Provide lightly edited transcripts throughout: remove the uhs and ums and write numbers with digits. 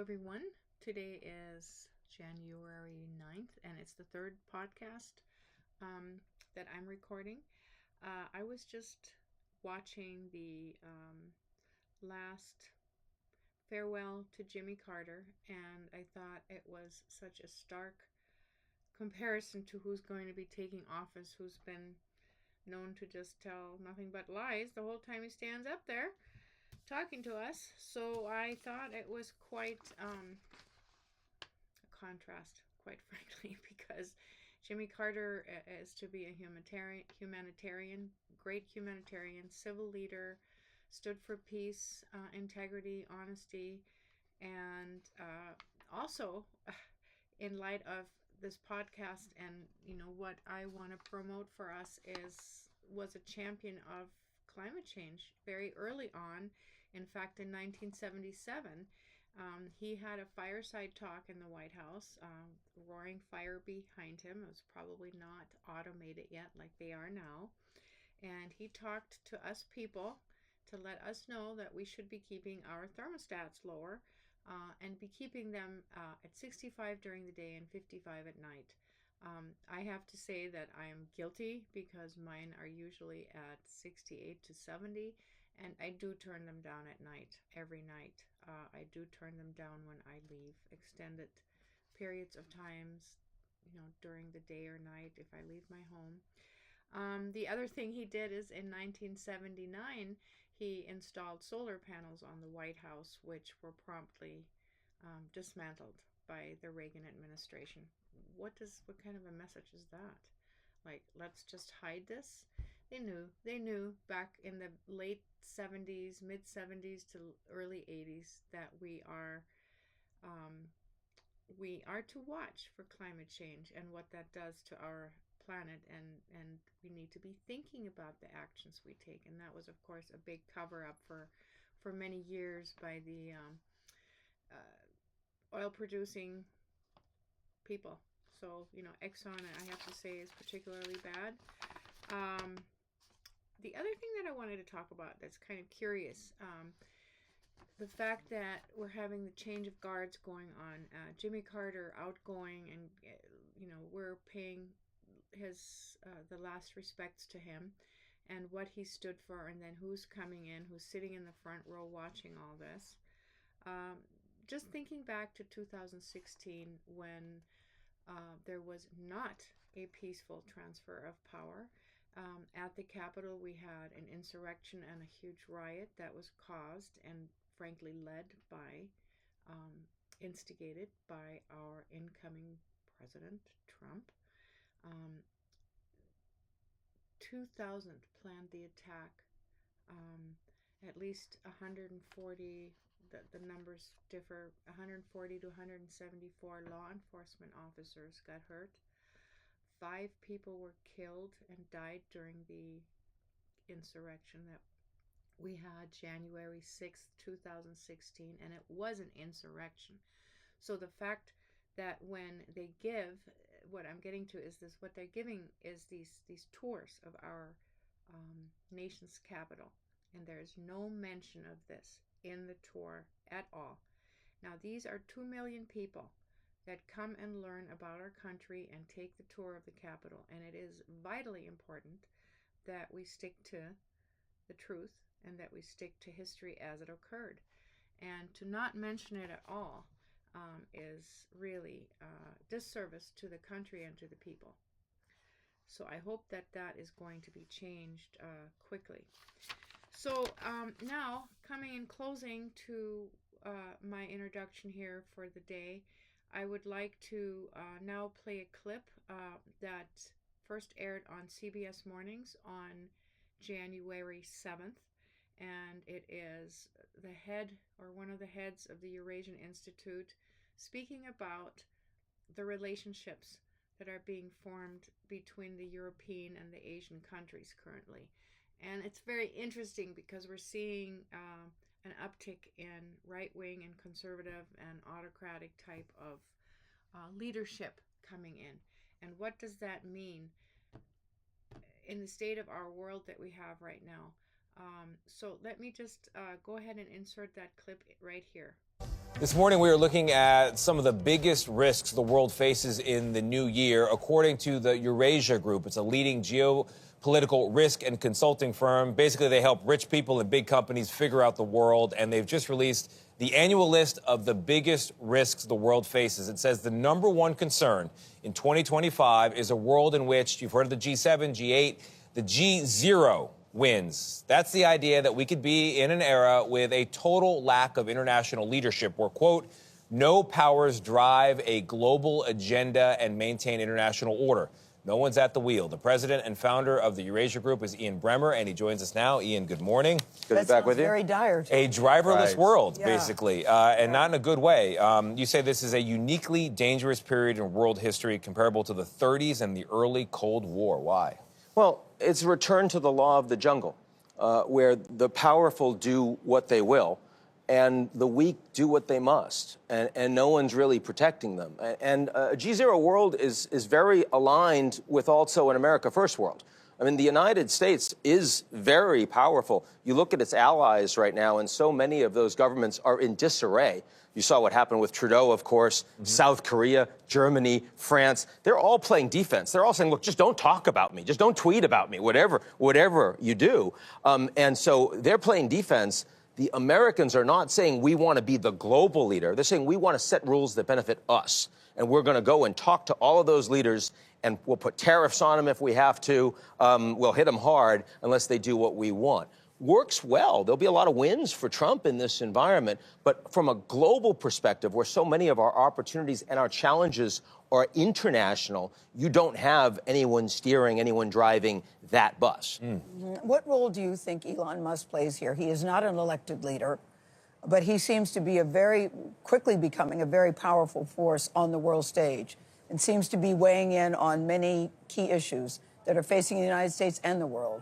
everyone. Today is January 9th, and it's the third podcast that I'm recording. I was just watching the last farewell to Jimmy Carter, and I thought it was such a stark comparison to who's going to be taking office, who's been known to just tell nothing but lies the whole time he stands up there talking to us. So I thought it was quite a contrast, quite frankly, because Jimmy Carter is to be a humanitarian, great humanitarian, civil leader, stood for peace, integrity, honesty, and also in light of this podcast and what I want to promote for us was a champion of climate change very early on. In fact, in 1977, he had a fireside talk in the White House, roaring fire behind him. It was probably not automated yet like they are now. And he talked to us people to let us know that we should be keeping our thermostats lower and be keeping them at 65 during the day and 55 at night. I have to say that I am guilty because mine are usually at 68 to 70, and I do turn them down at night, every night. I do turn them down when I leave extended periods of times, during the day or night if I leave my home. The other thing he did is in 1979, he installed solar panels on the White House, which were promptly dismantled by the Reagan administration. What kind of a message is that? Like, let's just hide this? They knew back in the late 70s, mid 70s to early 80s that we are to watch for climate change and what that does to our planet, and we need to be thinking about the actions we take. And that was, of course, a big cover-up for many years by the oil-producing people. So, Exxon, I have to say, is particularly bad. The other thing that I wanted to talk about that's kind of curious, the fact that we're having the change of guards going on. Jimmy Carter outgoing, and we're paying his the last respects to him and what he stood for, and then who's coming in, who's sitting in the front row watching all this. Just thinking back to 2016 when there was not a peaceful transfer of power. At the Capitol, we had an insurrection and a huge riot that was caused and frankly led by, instigated by our incoming President Trump. 2000 planned the attack. At least 140, the numbers differ, 140 to 174 law enforcement officers got hurt. 5 people were killed and died during the insurrection that we had January 6th, 2016, and it was an insurrection. So the fact that when they give, what I'm getting to is this, what they're giving is these tours of our nation's capital, and there's no mention of this in the tour at all. Now, these are 2 million people that come and learn about our country and take the tour of the Capitol, and it is vitally important that we stick to the truth and that we stick to history as it occurred. And to not mention it at all is really disservice to the country and to the people. So I hope that that is going to be changed quickly. So now, coming in closing to my introduction here for the day, I would like to now play a clip that first aired on CBS Mornings on January 7th. And it is the head, or one of the heads of the Eurasian Institute, speaking about the relationships that are being formed between the European and the Asian countries currently. And it's very interesting because we're seeing an uptick in right-wing and conservative and autocratic type of leadership coming in. And what does that mean in the state of our world that we have right now? So let me just go ahead and insert that clip right here. This morning, we are looking at some of the biggest risks the world faces in the new year. According to the Eurasia Group, it's a leading geopolitical risk and consulting firm. Basically, they help rich people and big companies figure out the world, and they've just released the annual list of the biggest risks the world faces. It says the number one concern in 2025 is a world in which, you've heard of the G7, G8, the G0 wins. That's the idea that we could be in an era with a total lack of international leadership where, quote, no powers drive a global agenda and maintain international order. No one's at the wheel. The president and founder of the Eurasia Group is Ian Bremmer, and he joins us now. Ian, good morning. Good to be back with you. Very dire. A driverless world, Yeah. basically, and not in a good way. You say this is a uniquely dangerous period in world history comparable to the 30s and the early Cold War. Why? Well, it's a return to the law of the jungle, where the powerful do what they will, and the weak do what they must, and no one's really protecting them. And a G0 world is very aligned with also an America First world. I mean, the United States is very powerful. You look at its allies right now, and so many of those governments are in disarray. You saw what happened with Trudeau, of course, South Korea, Germany, France. They're all playing defense. They're all saying, look, just don't talk about me. Just don't tweet about me, whatever you do. And so they're playing defense. The Americans are not saying we want to be the global leader. They're saying we want to set rules that benefit us. And we're going to go and talk to all of those leaders, and we'll put tariffs on them if we have to. We'll hit them hard unless they do what we want. Works well. There'll be a lot of wins for Trump in this environment. But from a global perspective, where so many of our opportunities and our challenges are international, you don't have anyone steering, anyone driving that bus. What role do you think Elon Musk plays here? He is not an elected leader, but he seems to be quickly becoming a very powerful force on the world stage and seems to be weighing in on many key issues that are facing the United States and the world.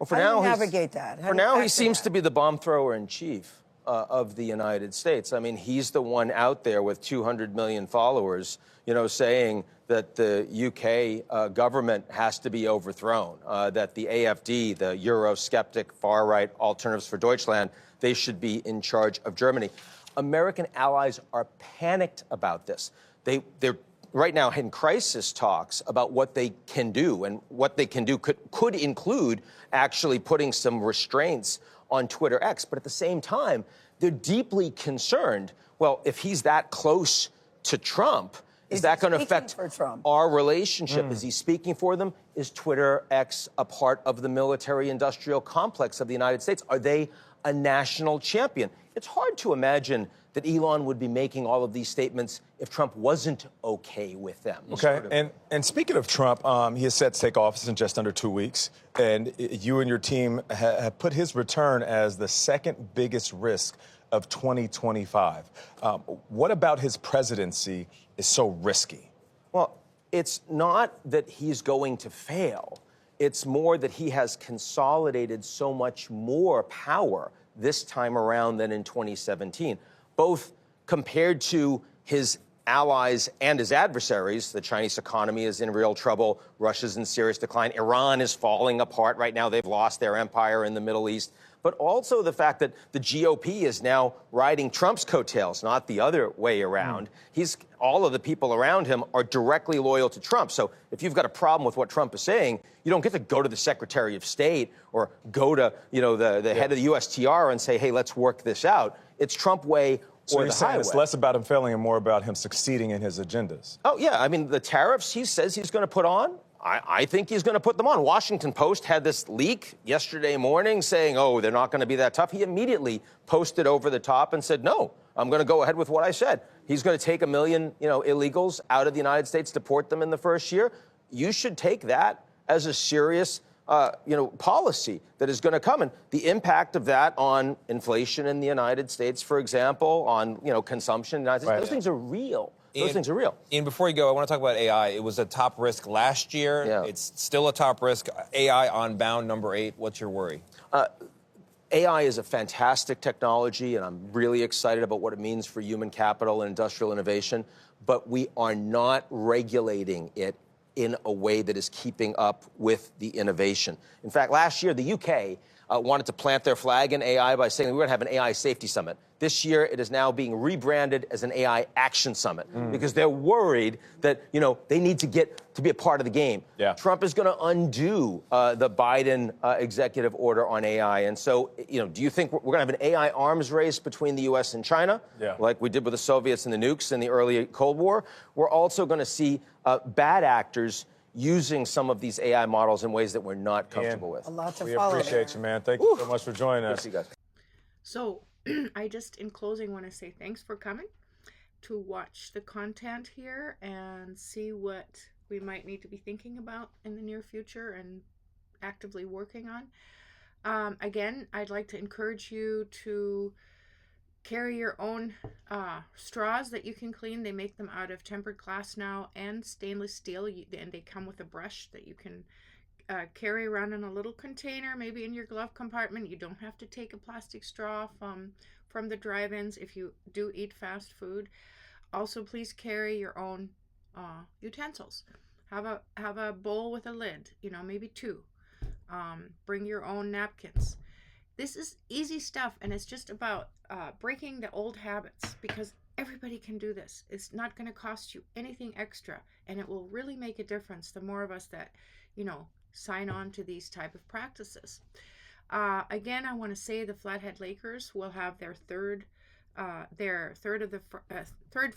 Well, for How now, do you navigate that? For now, he seems to be the bomb thrower in chief of the United States. I mean, he's the one out there with 200 million followers, saying that the UK government has to be overthrown, that the AfD, the Eurosceptic far-right Alternatives for Deutschland, they should be in charge of Germany. American allies are panicked about this. They're right now in crisis talks about what they can do, and what they can do could include actually putting some restraints on Twitter X. But at the same time, they're deeply concerned. Well, if he's that close to Trump, is that going to affect our relationship? Is he speaking for them? Is Twitter X a part of the military-industrial complex of the United States? Are they a national champion? It's hard to imagine that Elon would be making all of these statements if Trump wasn't okay with them. Okay, and speaking of Trump, he is set to take office in just under 2 weeks, and you and your team have put his return as the second biggest risk of 2025. What about his presidency is so risky? Well, it's not that he's going to fail. It's more that he has consolidated so much more power this time around than in 2017. Both compared to his allies and his adversaries. The Chinese economy is in real trouble. Russia's in serious decline. Iran is falling apart right now. They've lost their empire in the Middle East. But also the fact that the GOP is now riding Trump's coattails, not the other way around. All of the people around him are directly loyal to Trump. So if you've got a problem with what Trump is saying, you don't get to go to the Secretary of State or go to the head of the USTR and say, hey, let's work this out. It's Trump way so or you're the saying highway. It's less about him failing and more about him succeeding in his agendas. Oh, yeah. I mean, the tariffs he says he's going to put on, I think he's going to put them on. Washington Post had this leak yesterday morning saying, oh, they're not going to be that tough. He immediately posted over the top and said, no, I'm going to go ahead with what I said. He's going to take 1 million, illegals out of the United States, deport them in the first year. You should take that as a serious policy that is going to come. And the impact of that on inflation in the United States, for example, on, consumption in the United States, those things are real. Those things are real. Ian, before you go, I want to talk about AI. It was a top risk last year. Yeah. It's still a top risk. AI on bound number 8. What's your worry? AI is a fantastic technology, and I'm really excited about what it means for human capital and industrial innovation, but we are not regulating it in a way that is keeping up with the innovation. In fact, last year, the UK wanted to plant their flag in AI by saying we're going to have an AI safety summit. This year, it is now being rebranded as an AI action summit because they're worried that, they need to get to be a part of the game. Yeah. Trump is going to undo the Biden executive order on AI. And so, do you think we're going to have an AI arms race between the U.S. and China, like we did with the Soviets and the nukes in the early Cold War? We're also going to see bad actors using some of these AI models in ways that we're not comfortable with. A lot to We follow. appreciate you, man. Thank you so much for joining us. See you guys. So I just, in closing, want to say thanks for coming to watch the content here and see what we might need to be thinking about in the near future and actively working on. Again, I'd like to encourage you to carry your own straws that you can clean. They make them out of tempered glass now and stainless steel, and they come with a brush that you can carry around in a little container, maybe in your glove compartment. You don't have to take a plastic straw from the drive-ins if you do eat fast food. Also, please carry your own utensils. Have a bowl with a lid, maybe two. Bring your own napkins. This is easy stuff, and it's just about breaking the old habits, because everybody can do this. It's not going to cost you anything extra, and it will really make a difference the more of us that, sign on to these type of practices. Again, I want to say the Flathead Lakers will have their third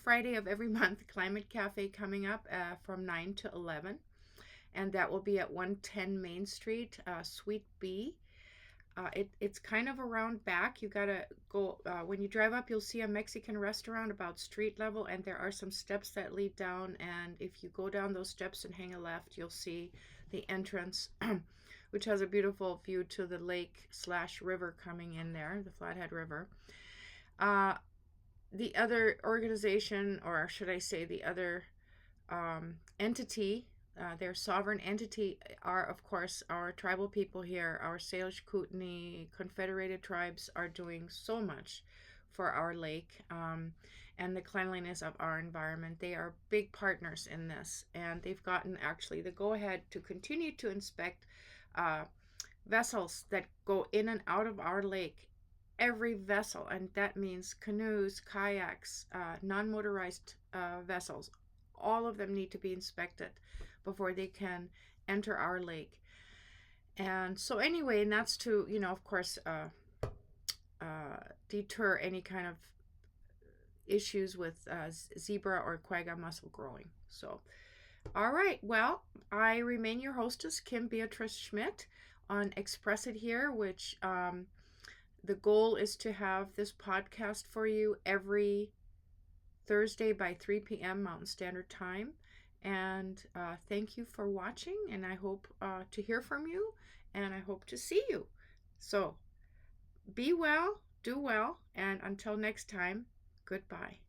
Friday of every month Climate Cafe coming up from 9 to 11, and that will be at 110 Main Street, Suite B. It's kind of around back. You gotta go, when you drive up, you'll see a Mexican restaurant about street level, and there are some steps that lead down, and if you go down those steps and hang a left, you'll see the entrance, which has a beautiful view to the lake/river coming in there, the Flathead River. The other organization, or should I say the other entity, their sovereign entity, are, of course, our tribal people here. Our Salish Kootenai Confederated Tribes are doing so much for our lake and the cleanliness of our environment. They are big partners in this, and they've gotten actually the go-ahead to continue to inspect vessels that go in and out of our lake. Every vessel, and that means canoes, kayaks, non-motorized vessels, all of them need to be inspected before they can enter our lake. And so anyway, and that's to, of course, deter any kind of issues with zebra or quagga mussel growing. So, all right, well, I remain your hostess, Kim Beatrice Schmidt, on Express It Here, which the goal is to have this podcast for you every Thursday by 3 p.m. Mountain Standard Time. And thank you for watching, and I hope to hear from you, and I hope to see you. So be well, do well, and until next time, goodbye.